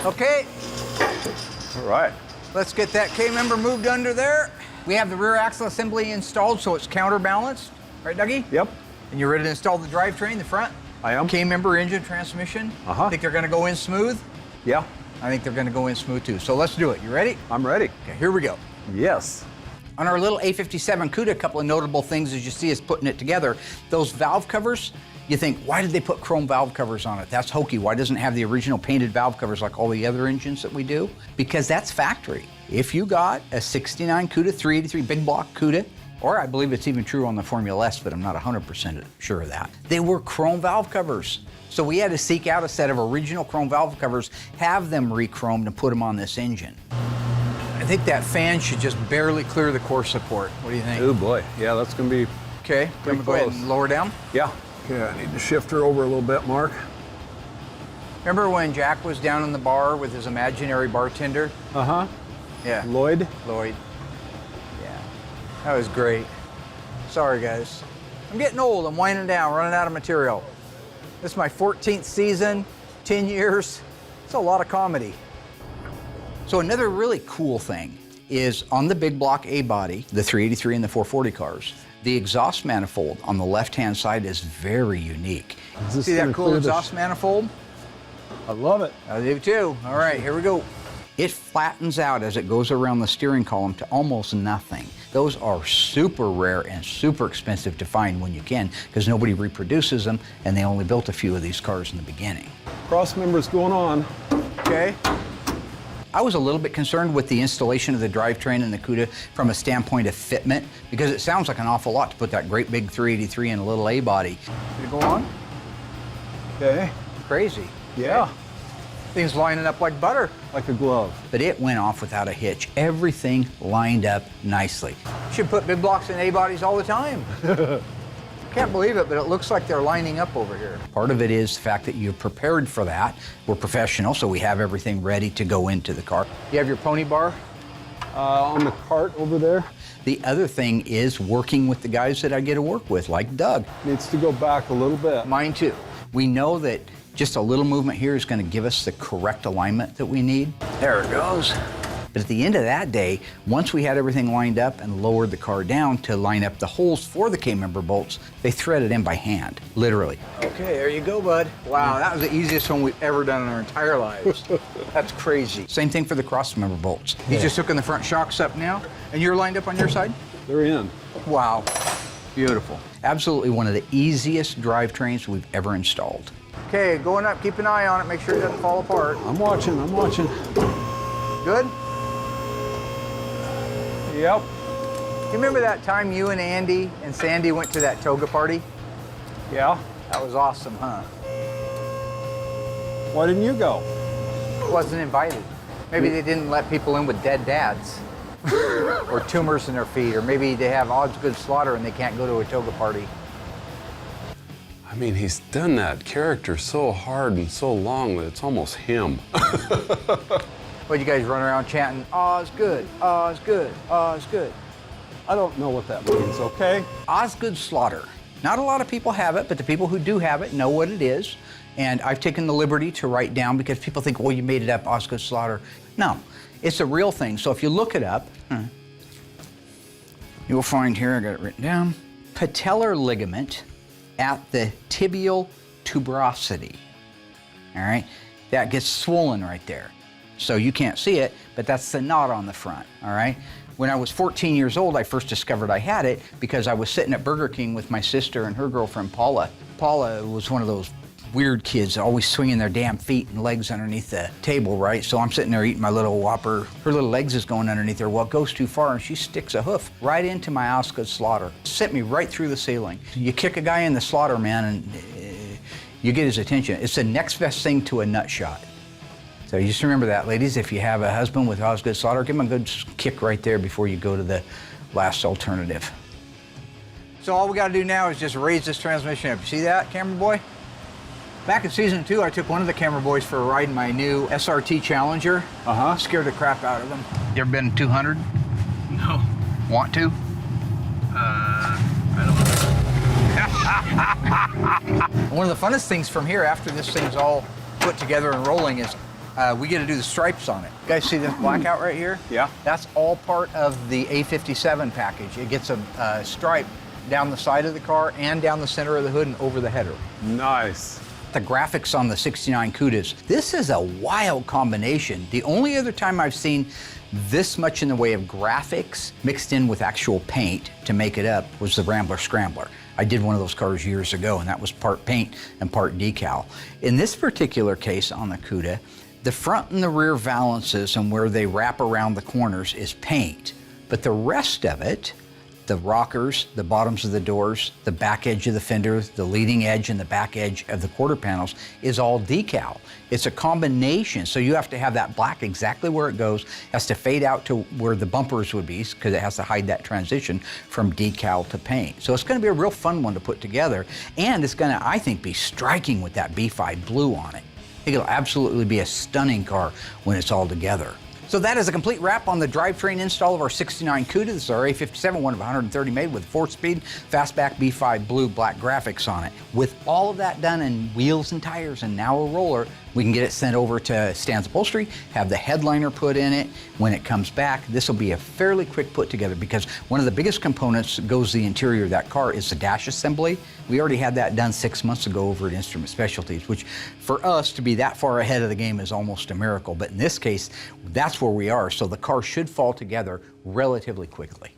Okay, All right. let's get that K-member moved under there. We have the rear axle assembly installed so it's counterbalanced. Right, Dougie? Yep. And you're ready to install the drivetrain, the front? I am. K-member engine, transmission. Think they're gonna go in smooth? Yeah. I think they're gonna go in smooth too. So let's do it. You ready? I'm ready. Okay, here we go. Yes. On our little A57 Cuda, a couple of notable things as you see us putting it together. Those valve covers, you think, why did they put chrome valve covers on it? That's hokey. Why doesn't it have the original painted valve covers like all the other engines that we do? Because that's factory. If you got a 69 Cuda 383 big block Cuda, or I believe it's even true on the Formula S, but I'm not 100% sure of that, they were chrome valve covers. So we had to seek out a set of original chrome valve covers, have them re-chromed and put them on this engine. I think that fan should just barely clear the core support. What do you think? Oh boy. Yeah, that's gonna be. Okay, I'm gonna go ahead and lower down. Yeah. Okay, I need to shift her over a little bit, Mark. Remember when Jack was down in the bar with his imaginary bartender? Uh-huh. Yeah. Lloyd. Lloyd. Yeah. That was great. Sorry, guys. I'm getting old. I'm winding down, running out of material. This is my 14th season, 10 years. It's a lot of comedy. So another really cool thing is on the big block A body, the 383 and the 440 cars, the exhaust manifold on the left-hand side is very unique. See that cool exhaust manifold? I love it. I do too. All right, here we go. It flattens out as it goes around the steering column to almost nothing. Those are super rare and super expensive to find when you can because nobody reproduces them and they only built a few of these cars in the beginning. Cross members going on. Okay. I was a little bit concerned with the installation of the drivetrain and the Cuda from a standpoint of fitment because it sounds like an awful lot to put that great big 383 in a little A body. Did it go on? Okay. Crazy. Yeah. Things lining up like butter. Like a glove. But it went off without a hitch. Everything lined up nicely. Should put big blocks in A bodies all the time. Can't believe it, but it looks like they're lining up over here. Part of it is the fact that you're prepared for that. We're professional, so we have everything ready to go into the car. You have your pony bar? On the cart over there. The other thing is working with the guys that I get to work with, like Doug. Needs to go back a little bit. Mine too. We know that just a little movement here is going to give us the correct alignment that we need. There it goes. But at the end of that day, once we had everything lined up and lowered the car down to line up the holes for the K-member bolts, they threaded in by hand, literally. Okay, there you go, bud. Wow, that was the easiest one we've ever done in our entire lives. That's crazy. Same thing for the cross-member bolts. He's just hooking the front shocks up now, and you're lined up on your side? They're in. Wow, beautiful. Absolutely one of the easiest drivetrains we've ever installed. Okay, going up, keep an eye on it, make sure it doesn't fall apart. I'm watching, I'm watching. Good? Yep. You remember that time you and Andy and Sandy went to that toga party? Yeah. That was awesome, huh? Why didn't you go? Wasn't invited. Maybe they didn't let people in with dead dads. Or tumors in their feet, or maybe they have Osgood slaughter and they can't go to a toga party. I mean, he's done that character so hard and so long that it's almost him. What, you guys run around chanting, Osgood, Osgood, Osgood? I don't know what that means, okay? Osgood slaughter. Not a lot of people have it, but the people who do have it know what it is. And I've taken the liberty to write down because people think, well, you made it up, Osgood slaughter. No, it's a real thing. So if you look it up, you'll find here, I got it written down, patellar ligament at the tibial tuberosity. All right, that gets swollen right there. So you can't see it, but that's the knot on the front, all right? When I was 14 years old, I first discovered I had it because I was sitting at Burger King with my sister and her girlfriend, Paula. Paula was one of those weird kids always swinging their damn feet and legs underneath the table, right? So I'm sitting there eating my little Whopper. Her little legs is going underneath her. Well, it goes too far and she sticks a hoof right into my Osgood slaughter. Sent me right through the ceiling. You kick a guy in the slaughter, man, and you get his attention. It's the next best thing to a nut shot. So you just remember that, ladies. If you have a husband with Osgood slaughter, give him a good kick right there before you go to the last alternative. So all we got to do now is just raise this transmission up. You see that, camera boy? Back in season 2, I took one of the camera boys for a ride in my new SRT Challenger. Scared the crap out of him. You ever been 200? No. Want to? I don't know. One of the funnest things from here, after this thing's all put together and rolling, is We get to do the stripes on it. You guys see this blackout right here? Yeah. That's all part of the A57 package. It gets a stripe down the side of the car and down the center of the hood and over the header. Nice. The graphics on the 69 Cudas. This is a wild combination. The only other time I've seen this much in the way of graphics mixed in with actual paint to make it up was the Rambler Scrambler. I did one of those cars years ago, and that was part paint and part decal. In this particular case on the Cuda, the front and the rear valances and where they wrap around the corners is paint, but the rest of it, the rockers, the bottoms of the doors, the back edge of the fender, the leading edge and the back edge of the quarter panels is all decal. It's a combination, so you have to have that black exactly where it goes, has to fade out to where the bumpers would be because it has to hide that transition from decal to paint. So it's going to be a real fun one to put together, and it's going to, I think, be striking with that B5 blue on it. I think it'll absolutely be a stunning car when it's all together. So that is a complete wrap on the drivetrain install of our 69 Cuda. This is our A57, one of 130 made with 4-speed, fastback B5 blue black graphics on it. With all of that done and wheels and tires and now a roller, we can get it sent over to Stan's Upholstery, have the headliner put in it. When it comes back, this will be a fairly quick put together because one of the biggest components that goes to the interior of that car is the dash assembly. We already had that done 6 months ago over at Instrument Specialties, which for us to be that far ahead of the game is almost a miracle. But in this case, that's where we are. So the car should fall together relatively quickly.